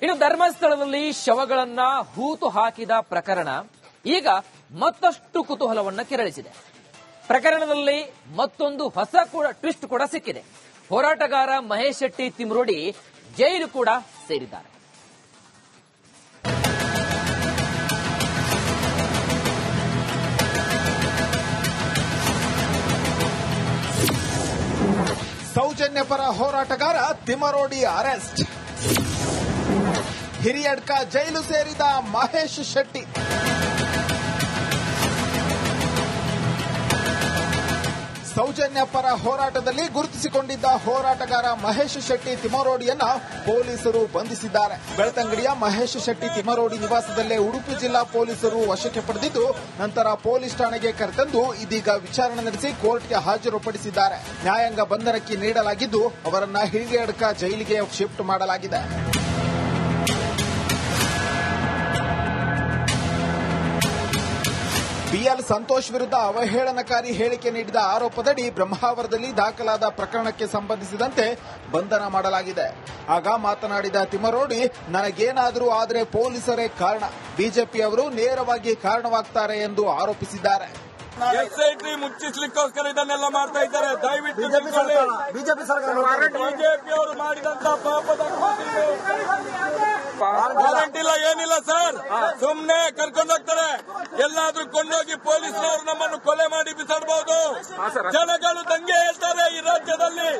ಇನ್ನು ಧರ್ಮಸ್ಥಳದಲ್ಲಿ ಶವಗಳನ್ನ ಹೂತು ಹಾಕಿದ ಪ್ರಕರಣ ಈಗ ಮತ್ತಷ್ಟು ಕುತೂಹಲವನ್ನ ಕೆರಳಿಸಿದೆ. ಪ್ರಕರಣದಲ್ಲಿ ಮತ್ತೊಂದು ಹೊಸ ಟ್ವಿಸ್ಟ್ ಕೂಡ ಸಿಕ್ಕಿದೆ. ಹೋರಾಟಗಾರ ಮಹೇಶ್ ಶೆಟ್ಟಿ ತಿಮ್ರೋಡಿ ಜೈಲು ಕೂಡ ಸೇರಿದ್ದಾರೆ. ಸೌಜನ್ಯ ಪರ ಹೋರಾಟಗಾರ ತಿಮರೋಡಿ ಅರೆಸ್ಟ್. ಹಿರಿಯಡ್ಕ ಜೈಲು ಸೇರಿದ ಮಹೇಶ್ ಶೆಟ್ಟಿ. ಸೌಜನ್ಯ ಪರ ಹೋರಾಟದಲ್ಲಿ ಗುರುತಿಸಿಕೊಂಡಿದ್ದ ಹೋರಾಟಗಾರ ಮಹೇಶ್ ಶೆಟ್ಟಿ ತಿಮರೋಡಿಯನ್ನ ಪೊಲೀಸರು ಬಂಧಿಸಿದ್ದಾರೆ. ಬೆಳ್ತಂಗಡಿಯ ಮಹೇಶ್ ಶೆಟ್ಟಿ ತಿಮರೋಡಿ ನಿವಾಸದಲ್ಲೇ ಉಡುಪಿ ಜಿಲ್ಲಾ ಪೊಲೀಸರು ವಶಕ್ಕೆ ಪಡೆದಿದ್ದು ನಂತರ ಪೊಲೀಸ್ ಠಾಣೆಗೆ ಕರೆತಂದು ಇದೀಗ ವಿಚಾರಣೆ ನಡೆಸಿ ಕೋರ್ಟ್ಗೆ ಹಾಜರುಪಡಿಸಿದ್ದಾರೆ. ನ್ಯಾಯಾಂಗ ಬಂಧನಕ್ಕೆ ನೀಡಲಾಗಿದ್ದು ಅವರನ್ನ ಹಿರಿಯಡ್ಕ ಜೈಲಿಗೆ ಶಿಫ್ಟ್ ಮಾಡಲಾಗಿದೆ. ಬಿಎಲ್ ಸಂತೋಷ್ ವಿರುದ್ಧ ಅವಹೇಳನಕಾರಿ ಹೇಳಿಕೆ ನೀಡಿದ ಆರೋಪದಡಿ ಬ್ರಹ್ಮಾವರದಲ್ಲಿ ದಾಖಲಾದ ಪ್ರಕರಣಕ್ಕೆ ಸಂಬಂಧಿಸಿದಂತೆ ಬಂಧನ ಮಾಡಲಾಗಿದೆ. ಆಗ ಮಾತನಾಡಿದ ತಿಮರೋಡಿ, ನನಗೇನಾದರೂ ಆದರೆ ಪೊಲೀಸರೇ ಕಾರಣ, ಬಿಜೆಪಿಯವರು ನೇರವಾಗಿ ಕಾರಣವಾಗ್ತಾರೆ ಎಂದು ಆರೋಪಿಸಿದ್ದಾರೆ. ಎಸ್ಐಟಿ ಮುಚ್ಚಿಸ್ಲಿಕ್ಕೋಸ್ಕರ ಇದನ್ನೆಲ್ಲ ಮಾಡ್ತಾ ಇದ್ದಾರೆ. ದಯವಿಟ್ಟು ಬಿಜೆಪಿಯವರು ಮಾಡಿದಂತ ಪಾಪದ ವಾರಂಟ್ ಇಲ್ಲ, ಏನಿಲ್ಲ ಸರ್. ಸುಮ್ನೆ ಕರ್ಕೊಂಡು ಹೋಗ್ತಾರೆ. ಎಲ್ಲಾದ್ರೂ ಕೊಂಡೋಗಿ ಪೊಲೀಸರು ನಮ್ಮನ್ನು ಕೊಲೆ ಮಾಡಿ ಬಿಸಾಡಬಹುದು. ಜನಗಳು ದಂಗೆ ಹೇಳ್ತಾರೆ ಈ ರಾಜ್ಯದಲ್ಲಿ.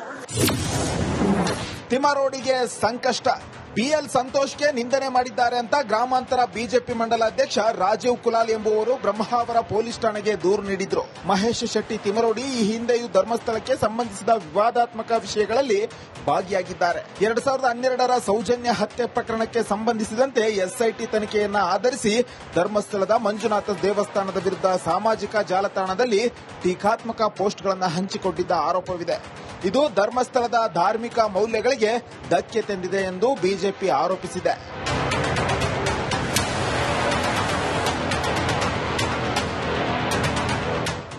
ತಿಮರೋಡಿಗೆ ಸಂಕಷ್ಟ. ಬಿಎಲ್ ಸಂತೋಷ್ಗೆ ನಿಂದನೆ ಮಾಡಿದ್ದಾರೆ ಅಂತ ಗ್ರಾಮಾಂತರ ಬಿಜೆಪಿ ಮಂಡಲ ಅಧ್ಯಕ್ಷ ರಾಜೀವ್ ಕುಲಾಲ್ ಎಂಬುವರು ಬ್ರಹ್ಮಾವರ ಪೊಲೀಸ್ ಠಾಣೆಗೆ ದೂರು ನೀಡಿದ್ರು. ಮಹೇಶ್ ಶೆಟ್ಟಿ ತಿಮರೋಡಿ ಈ ಹಿಂದೆಯೂ ಧರ್ಮಸ್ಥಳಕ್ಕೆ ಸಂಬಂಧಿಸಿದ ವಿವಾದಾತ್ಮಕ ವಿಷಯಗಳಲ್ಲಿ ಭಾಗಿಯಾಗಿದ್ದಾರೆ. 2012ರ ಸೌಜನ್ಯ ಹತ್ಯೆ ಪ್ರಕರಣಕ್ಕೆ ಸಂಬಂಧಿಸಿದಂತೆ ಎಸ್ಐಟಿ ತನಿಖೆಯನ್ನ ಆಧರಿಸಿ ಧರ್ಮಸ್ಥಳದ ಮಂಜುನಾಥ ದೇವಸ್ಥಾನದ ವಿರುದ್ಧ ಸಾಮಾಜಿಕ ಜಾಲತಾಣದಲ್ಲಿ ಟೀಕಾತ್ಮಕ ಪೋಸ್ಟ್ಗಳನ್ನು ಹಂಚಿಕೊಂಡಿದ್ದ ಆರೋಪವಿದೆ. ಇದು ಧರ್ಮಸ್ಥಳದ ಧಾರ್ಮಿಕ ಮೌಲ್ಯಗಳಿಗೆ ಧಕ್ಕೆ ತಂದಿದೆ ಎಂದು ಬಿಜೆಪಿ ಆರೋಪಿಸಿದೆ.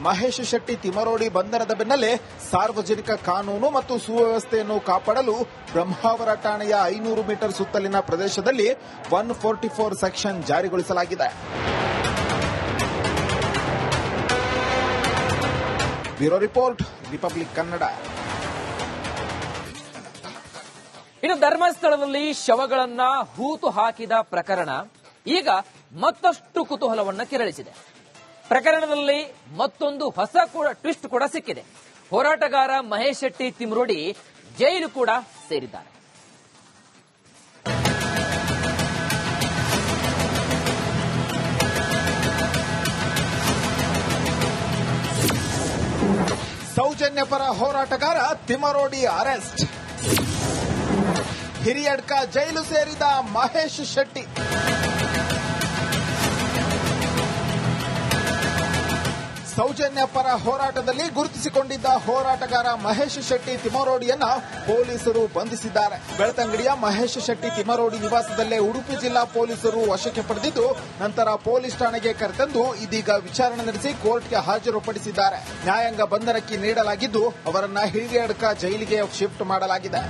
ಮಹೇಶ್ ಶೆಟ್ಟಿ ತಿಮರೋಡಿ ಬಂಧನದ ಬೆನ್ನಲ್ಲೇ ಸಾರ್ವಜನಿಕ ಕಾನೂನು ಮತ್ತು ಸುವ್ಯವಸ್ಥೆಯನ್ನು ಕಾಪಾಡಲು ಬ್ರಹ್ಮಾವರ ಠಾಣೆಯ 500 ಮೀಟರ್ ಸುತ್ತಲಿನ ಪ್ರದೇಶದಲ್ಲಿ 144 ಸೆಕ್ಷನ್ ಜಾರಿಗೊಳಿಸಲಾಗಿದೆ. Bureau report, republic Kannada. ಇನ್ನು ಧರ್ಮಸ್ಥಳದಲ್ಲಿ ಶವಗಳನ್ನ ಹೂತು ಹಾಕಿದ ಪ್ರಕರಣ ಈಗ ಮತ್ತಷ್ಟು ಕುತೂಹಲವನ್ನ ಕೆರಳಿಸಿದೆ. ಪ್ರಕರಣದಲ್ಲಿ ಮತ್ತೊಂದು ಹೊಸ ಟ್ವಿಸ್ಟ್ ಕೂಡ ಸಿಕ್ಕಿದೆ. ಹೋರಾಟಗಾರ ಮಹೇಶ್ ಶೆಟ್ಟಿ ತಿಮ್ರೋಡಿ ಜೈಲು ಕೂಡ ಸೇರಿದ್ದಾರೆ. ಸೌಜನ್ಯ ಪರ ಹೋರಾಟಗಾರ ತಿಮರೋಡಿ ಅರೆಸ್ಟ್. ಹಿರಿಯಡ್ಕ ಜೈಲು ಸೇರಿದ ಮಹೇಶ್ ಶೆಟ್ಟಿ. ಸೌಜನ್ಯ ಪರ ಹೋರಾಟದಲ್ಲಿ ಗುರುತಿಸಿಕೊಂಡಿದ್ದ ಹೋರಾಟಗಾರ ಮಹೇಶ್ ಶೆಟ್ಟಿ ತಿಮರೋಡಿಯನ್ನ ಪೊಲೀಸರು ಬಂಧಿಸಿದ್ದಾರೆ. ಬೆಳ್ತಂಗಡಿಯ ಮಹೇಶ್ ಶೆಟ್ಟಿ ತಿಮರೋಡಿ ನಿವಾಸದಲ್ಲೇ ಉಡುಪಿ ಜಿಲ್ಲಾ ಪೊಲೀಸರು ವಶಕ್ಕೆ ಪಡೆದಿದ್ದು ನಂತರ ಪೊಲೀಸ್ ಠಾಣೆಗೆ ಕರೆತಂದು ಇದೀಗ ವಿಚಾರಣೆ ನಡೆಸಿ ಕೋರ್ಟ್ಗೆ ಹಾಜರುಪಡಿಸಿದ್ದಾರೆ. ನ್ಯಾಯಾಂಗ ಬಂಧನಕ್ಕೆ ನೀಡಲಾಗಿದ್ದು ಅವರನ್ನ ಹಿರಿಯಡ್ಕ ಜೈಲಿಗೆ ಶಿಫ್ಟ್ ಮಾಡಲಾಗಿದೆ.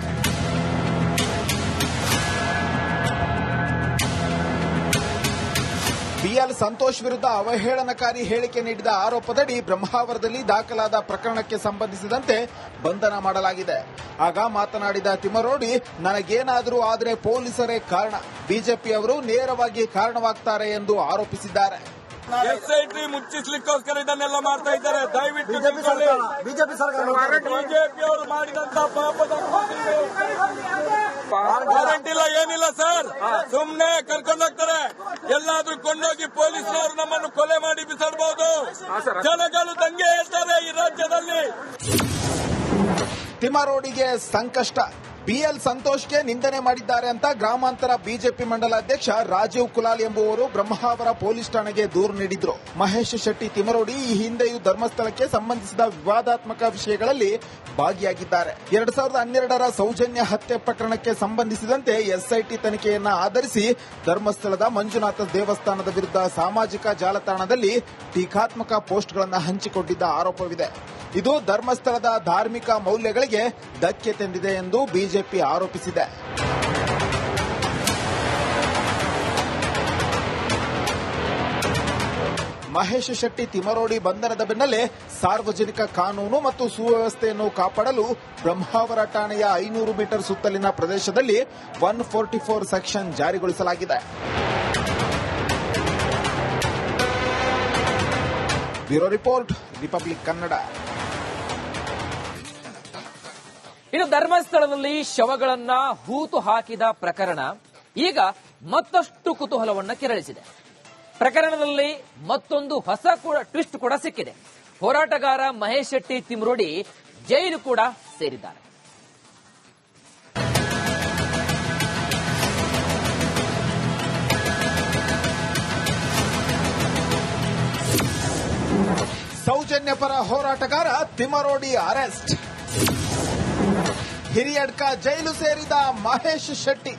ಬಿಎಲ್ ಸಂತೋಷ್ ವಿರುದ್ಧ ಅವಹೇಳನಕಾರಿ ಹೇಳಿಕೆ ನೀಡಿದ ಆರೋಪದಡಿ ಬ್ರಹ್ಮಾವರದಲ್ಲಿ ದಾಖಲಾದ ಪ್ರಕರಣಕ್ಕೆ ಸಂಬಂಧಿಸಿದಂತೆ ಬಂಧನ ಮಾಡಲಾಗಿದೆ. ಆಗ ಮಾತನಾಡಿದ ತಿಮರೋಡಿ, ನನಗೇನಾದರೂ ಆದರೆ ಪೊಲೀಸರೇ ಕಾರಣ, ಬಿಜೆಪಿಯವರು ನೇರವಾಗಿ ಕಾರಣವಾಗ್ತಾರೆ ಎಂದು ಆರೋಪಿಸಿದ್ದಾರೆ. ಎಸ್ಐಟಿ ಮುಚ್ಚಿಸ್ಲಿಕ್ಕೋಸ್ಕರ ಇದನ್ನೆಲ್ಲ ಮಾಡ್ತಾ ಇದ್ದಾರೆ. ದಯವಿಟ್ಟು ಬಿಜೆಪಿಯವರು ಮಾಡಿದಂತ ಪಾಪದ ವಾರಂಟ್ ಇಲ್ಲ, ಏನಿಲ್ಲ ಸರ್. ಸುಮ್ನೆ ಕರ್ಕೊಂಡು ಹೋಗ್ತಾರೆ. ಎಲ್ಲಾದ್ರೂ ಕೊಂಡೋಗಿ ಪೊಲೀಸರು ನಮ್ಮನ್ನು ಕೊಲೆ ಮಾಡಿ ಬಿಸಾಡಬಹುದು. ಜನಗಳು ದಂಗೆ ಹೇಳ್ತಾರೆ ಈ ರಾಜ್ಯದಲ್ಲಿ. ತಿಮರೋಡಿಗೆ ಸಂಕಷ್ಟ. ಬಿಎಲ್ ಸಂತೋಷ್ಗೆ ನಿಂದನೆ ಮಾಡಿದ್ದಾರೆ ಅಂತ ಗ್ರಾಮಾಂತರ ಬಿಜೆಪಿ ಮಂಡಲ ಅಧ್ಯಕ್ಷ ರಾಜೀವ್ ಕುಲಾಲ್ ಎಂಬುವರು ಬ್ರಹ್ಮಾವರ ಪೊಲೀಸ್ ಠಾಣೆಗೆ ದೂರು ನೀಡಿದ್ರು. ಮಹೇಶ್ ಶೆಟ್ಟಿ ತಿಮರೋಡಿ ಈ ಹಿಂದೆಯೂ ಧರ್ಮಸ್ಥಳಕ್ಕೆ ಸಂಬಂಧಿಸಿದ ವಿವಾದಾತ್ಮಕ ವಿಷಯಗಳಲ್ಲಿ ಭಾಗಿಯಾಗಿದ್ದಾರೆ. 2012ರ ಸೌಜನ್ಯ ಹತ್ಯೆ ಪ್ರಕರಣಕ್ಕೆ ಸಂಬಂಧಿಸಿದಂತೆ ಎಸ್ಐಟಿ ತನಿಖೆಯನ್ನ ಆಧರಿಸಿ ಧರ್ಮಸ್ಥಳದ ಮಂಜುನಾಥ ದೇವಸ್ಥಾನದ ವಿರುದ್ಧ ಸಾಮಾಜಿಕ ಜಾಲತಾಣದಲ್ಲಿ ಟೀಕಾತ್ಮಕ ಪೋಸ್ಟ್ಗಳನ್ನು ಹಂಚಿಕೊಂಡಿದ್ದ ಆರೋಪವಿದೆ. ಇದು ಧರ್ಮಸ್ಥಳದ ಧಾರ್ಮಿಕ ಮೌಲ್ಯಗಳಿಗೆ ಧಕ್ಕೆ ತಂದಿದೆ ಎಂದು ಬಿಜೆಪಿ ಆರೋಪಿಸಿದೆ. ಮಹೇಶ್ ಶೆಟ್ಟಿ ತಿಮರೋಡಿ ಬಂಧನದ ಬೆನ್ನಲ್ಲೇ ಸಾರ್ವಜನಿಕ ಕಾನೂನು ಮತ್ತು ಸುವ್ಯವಸ್ಥೆಯನ್ನು ಕಾಪಾಡಲು ಬ್ರಹ್ಮಾವರ ಠಾಣೆಯ 500 ಮೀಟರ್ ಸುತ್ತಲಿನ ಪ್ರದೇಶದಲ್ಲಿ 144 ಸೆಕ್ಷನ್ ಜಾರಿಗೊಳಿಸಲಾಗಿದೆ. Bureau report, republic Kannada. ಇನ್ನು ಧರ್ಮಸ್ಥಳದಲ್ಲಿ ಶವಗಳನ್ನ ಹೂತು ಹಾಕಿದ ಪ್ರಕರಣ ಈಗ ಮತ್ತಷ್ಟು ಕುತೂಹಲವನ್ನ ಕೆರಳಿಸಿದೆ. ಪ್ರಕರಣದಲ್ಲಿ ಮತ್ತೊಂದು ಹೊಸ ಟ್ವಿಸ್ಟ್ ಕೂಡ ಸಿಕ್ಕಿದೆ. ಹೋರಾಟಗಾರ ಮಹೇಶ್ ಶೆಟ್ಟಿ ತಿಮರೋಡಿ ಜೈಲು ಕೂಡ ಸೇರಿದ್ದಾರೆ. ಸೌಜನ್ಯ ಪರ ಹೋರಾಟಗಾರ ತಿಮರೋಡಿ ಅರೆಸ್ಟ್. ಹಿರಿಯಡ್ಕ ಜೈಲು ಸೇರಿದ ಮಹೇಶ್ ಶೆಟ್ಟಿ.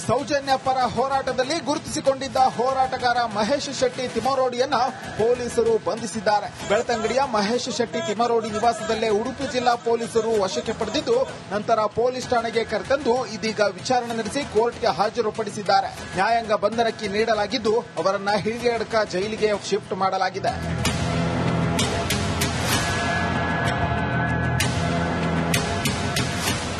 ಸೌಜನ್ಯ ಪರ ಹೋರಾಟದಲ್ಲಿ ಗುರುತಿಸಿಕೊಂಡಿದ್ದ ಹೋರಾಟಗಾರ ಮಹೇಶ್ ಶೆಟ್ಟಿ ತಿಮರೋಡಿಯನ್ನ ಪೊಲೀಸರು ಬಂಧಿಸಿದ್ದಾರೆ. ಬೆಳ್ತಂಗಡಿಯ ಮಹೇಶ್ ಶೆಟ್ಟಿ ತಿಮರೋಡಿ ನಿವಾಸದಲ್ಲೇ ಉಡುಪಿ ಜಿಲ್ಲಾ ಪೊಲೀಸರು ವಶಕ್ಕೆ ಪಡೆದಿದ್ದು, ನಂತರ ಪೊಲೀಸ್ ಠಾಣೆಗೆ ಕರೆತಂದು ಇದೀಗ ವಿಚಾರಣೆ ನಡೆಸಿ ಕೋರ್ಟ್ಗೆ ಹಾಜರುಪಡಿಸಿದ್ದಾರೆ. ನ್ಯಾಯಾಂಗ ಬಂಧನಕ್ಕೆ ನೀಡಲಾಗಿದ್ದು, ಅವರನ್ನ ಹಿರಿಯಡ್ಕ ಜೈಲಿಗೆ ಶಿಫ್ಟ್ ಮಾಡಲಾಗಿದೆ.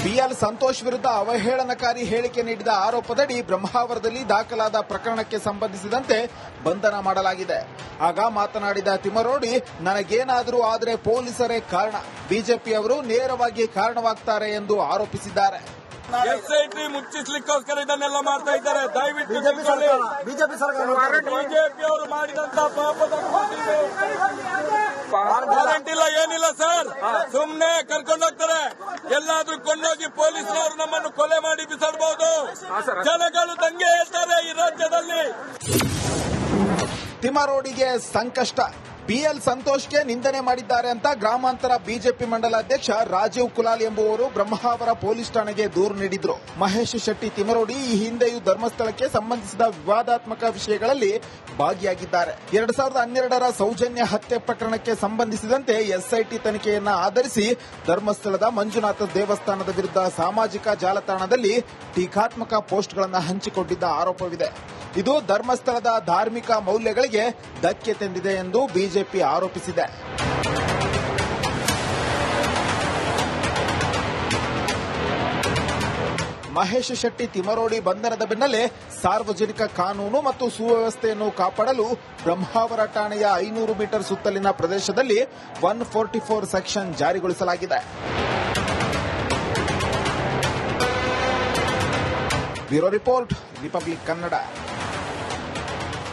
ಬಿಎಲ್ ಸಂತೋಷ್ ವಿರುದ್ಧ ಅವಹೇಳನಕಾರಿ ಹೇಳಿಕೆ ನೀಡಿದ ಆರೋಪದಡಿ ಬ್ರಹ್ಮಾವರದಲ್ಲಿ ದಾಖಲಾದ ಪ್ರಕರಣಕ್ಕೆ ಸಂಬಂಧಿಸಿದಂತೆ ಬಂಧನ ಮಾಡಲಾಗಿದೆ. ಆಗ ಮಾತನಾಡಿದ ತಿಮರೋಡಿ, ನನಗೇನಾದರೂ ಆದರೆ ಪೊಲೀಸರೇ ಕಾರಣ, ಬಿಜೆಪಿಯವರು ನೇರವಾಗಿ ಕಾರಣವಾಗ್ತಾರೆ ಎಂದು ಆರೋಪಿಸಿದ್ದಾರೆ. ಎಸ್ಐಟಿ ಮುಚ್ಚಿಸ್ಲಿಕ್ಕೋಸ್ಕರ ಇದನ್ನೆಲ್ಲ ಮಾಡ್ತಾ ಇದ್ದಾರೆ. ದಯವಿಟ್ಟು ಬಿಜೆಪಿಯವರು ಮಾಡಿದಂತ ಪಾಪದ ವಾರಂಟ್ ಇಲ್ಲ, ಏನಿಲ್ಲ ಸರ್. ಸುಮ್ನೆ ಕರ್ಕೊಂಡು ಹೋಗ್ತಾರೆ. ಎಲ್ಲಾದ್ರೂ ಕೊಂಡೋಗಿ ಪೊಲೀಸರು ನಮ್ಮನ್ನು ಕೊಲೆ ಮಾಡಿ ಬಿಸಾಡಬಹುದು. ಜನಗಳು ದಂಗೆ ಹೇಳ್ತಾರೆ ಈ ರಾಜ್ಯದಲ್ಲಿ. ತಿಮರೋಡಿಗೆ ಸಂಕಷ್ಟ. ಬಿಎಲ್ ಸಂತೋಷ್ಗೆ ನಿಂದನೆ ಮಾಡಿದ್ದಾರೆ ಅಂತ ಗ್ರಾಮಾಂತರ ಬಿಜೆಪಿ ಮಂಡಲ ಅಧ್ಯಕ್ಷ ರಾಜೀವ್ ಕುಲಾಲ್ ಎಂಬುವರು ಬ್ರಹ್ಮಾವರ ಪೊಲೀಸ್ ಠಾಣೆಗೆ ದೂರು ನೀಡಿದ್ರು. ಮಹೇಶ್ ಶೆಟ್ಟಿ ತಿಮರೋಡಿ ಈ ಹಿಂದೆಯೂ ಧರ್ಮಸ್ಥಳಕ್ಕೆ ಸಂಬಂಧಿಸಿದ ವಿವಾದಾತ್ಮಕ ವಿಷಯಗಳಲ್ಲಿ ಭಾಗಿಯಾಗಿದ್ದಾರೆ. 2012ರ ಸೌಜನ್ಯ ಹತ್ಯೆ ಪ್ರಕರಣಕ್ಕೆ ಸಂಬಂಧಿಸಿದಂತೆ ಎಸ್ಐಟಿ ತನಿಖೆಯನ್ನ ಆಧರಿಸಿ ಧರ್ಮಸ್ಥಳದ ಮಂಜುನಾಥ ದೇವಸ್ಥಾನದ ವಿರುದ್ಧ ಸಾಮಾಜಿಕ ಜಾಲತಾಣದಲ್ಲಿ ಟೀಕಾತ್ಮಕ ಪೋಸ್ಟ್ಗಳನ್ನು ಹಂಚಿಕೊಂಡಿದ್ದ ಆರೋಪವಿದೆ. ಇದು ಧರ್ಮಸ್ಥಳದ ಧಾರ್ಮಿಕ ಮೌಲ್ಯಗಳಿಗೆ ಧಕ್ಕೆ ತಂದಿದೆ ಎಂದು ಬಿಜೆಪಿ ಆರೋಪಿಸಿದೆ. ಮಹೇಶ್ ಶೆಟ್ಟಿ ತಿಮರೋಡಿ ಬಂಧನದ ಬೆನ್ನಲ್ಲೇ ಸಾರ್ವಜನಿಕ ಕಾನೂನು ಮತ್ತು ಸುವ್ಯವಸ್ಥೆಯನ್ನು ಕಾಪಾಡಲು ಬ್ರಹ್ಮಾವರ ಠಾಣೆಯ 500 ಮೀಟರ್ ಸುತ್ತಲಿನ ಪ್ರದೇಶದಲ್ಲಿ 144 ಸೆಕ್ಷನ್ ಜಾರಿಗೊಳಿಸಲಾಗಿದೆ. Bureau report, republic Kannada.